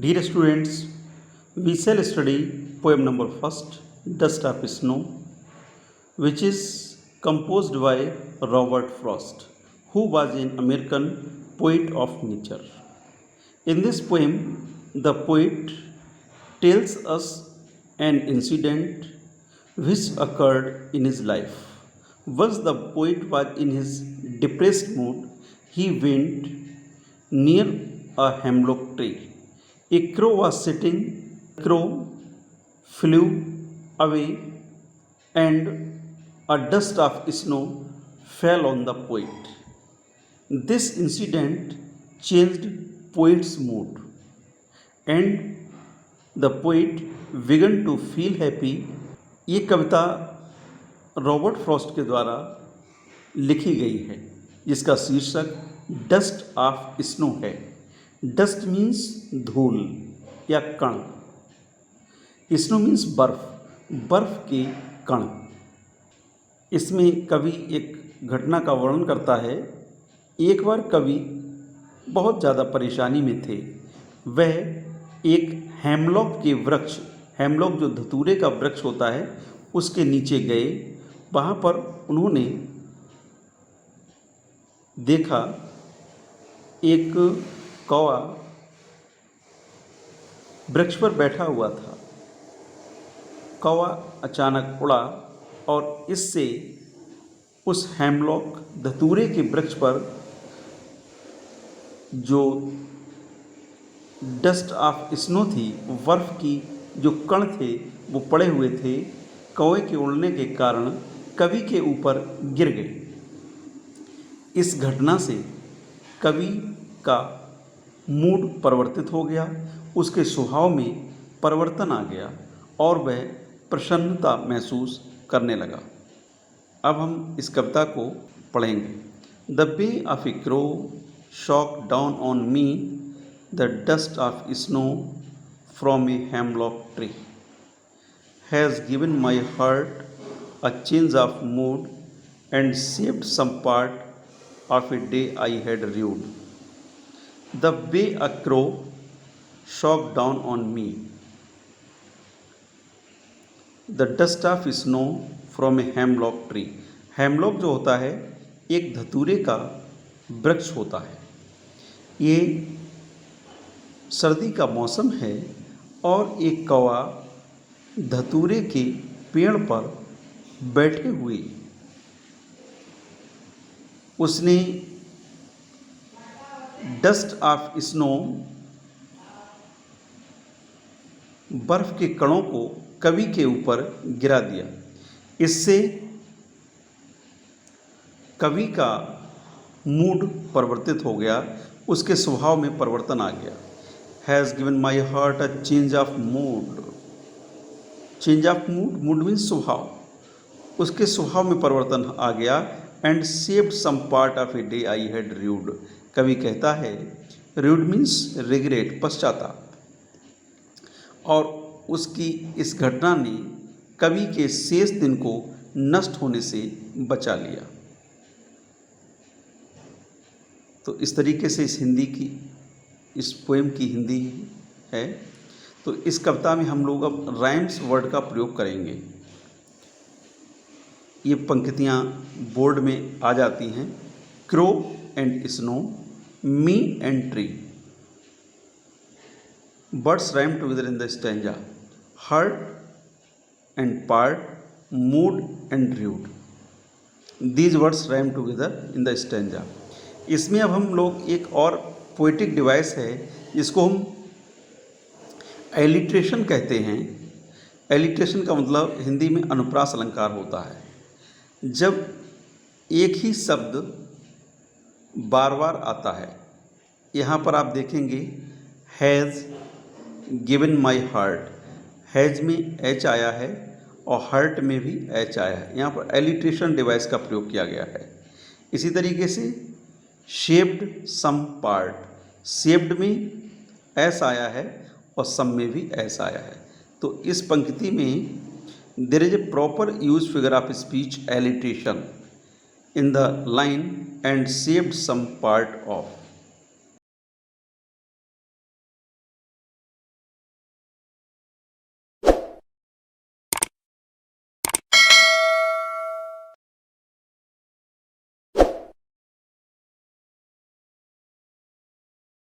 Dear students, we shall study poem number first, Dust of Snow, which is composed by Robert Frost, who was an American poet of nature. In this poem, the poet tells us an incident which occurred in his life. Once the poet was in his depressed mood, he went near a hemlock tree. A crow was sitting. The crow flew away, and a dust of snow fell on the poet. This incident changed poet's mood, and the poet began to feel happy. ये कविता Robert Frost के द्वारा लिखी गई है, जिसका शीर्षक dust of snow है। Dust means धूल या कण, स्नो मीन्स बर्फ, बर्फ के कण। इसमें कवि एक घटना का वर्णन करता है। एक बार कवि बहुत ज़्यादा परेशानी में थे। वह एक हेमलॉक के वृक्ष, हेमलॉक जो धतूरे का वृक्ष होता है, उसके नीचे गए। वहाँ पर उन्होंने देखा एक कौवा वृक्ष पर बैठा हुआ था। कौवा अचानक उड़ा और इससे उस हेमलॉक धतूरे के वृक्ष पर जो डस्ट ऑफ स्नो थी, बर्फ की जो कण थे, वो पड़े हुए थे। कौवे के उड़ने के कारण कवि के ऊपर गिर गए। इस घटना से कवि का मूड परिवर्तित हो गया, उसके स्वभाव में परिवर्तन आ गया और वह प्रसन्नता महसूस करने लगा। अब हम इस कविता को पढ़ेंगे। The way of a crow shook down on me the dust of snow from a hemlock tree has given my heart a change of mood and saved some part of a day I had rued. The way a crow shocked down on me, the dust of snow from a hemlock tree. Hemlock जो होता है एक धतूरे का वृक्ष होता है। ये सर्दी का मौसम है और एक कौवा धतूरे के पेड़ पर बैठे हुए उसने डस्ट ऑफ स्नो, बर्फ के कणों को कवि के ऊपर गिरा दिया। इससे कवि का मूड परिवर्तित हो गया, उसके स्वभाव में परिवर्तन आ गया। Has given my heart a change of mood. Change of mood, mood means स्वभाव, उसके स्वभाव में परिवर्तन आ गया। And saved some part of a day I had rued. कवि कहता है rued मीन्स रिग्रेट, पश्चाताप। और उसकी इस घटना ने कवि के शेष दिन को नष्ट होने से बचा लिया। तो इस तरीके से इस पोएम की हिंदी है। तो इस कविता में हम लोग अब राइम्स वर्ड का प्रयोग करेंगे। ये पंक्तियाँ बोर्ड में आ जाती हैं। Crow and snow, me and tree. Birds rhyme together in the stanza. Hurt and part, mood and rude. These words rhyme together in the stanza. इसमें अब हम लोग एक और पोएटिक डिवाइस है, जिसको हम एलिट्रेशन कहते हैं। एलिट्रेशन का मतलब हिंदी में अनुप्रास अलंकार होता है। जब एक ही शब्द बार बार आता है। यहाँ पर आप देखेंगे has given my heart, has में एच आया है और हार्ट में भी एच आया है। यहाँ पर एलिट्रेशन डिवाइस का प्रयोग किया गया है। इसी तरीके से शेप्ड सम पार्ट, शेप्ड में एस आया है और सम में भी एस आया है। तो इस पंक्ति में there is a proper use figure of speech alliteration in the line and saved some part of.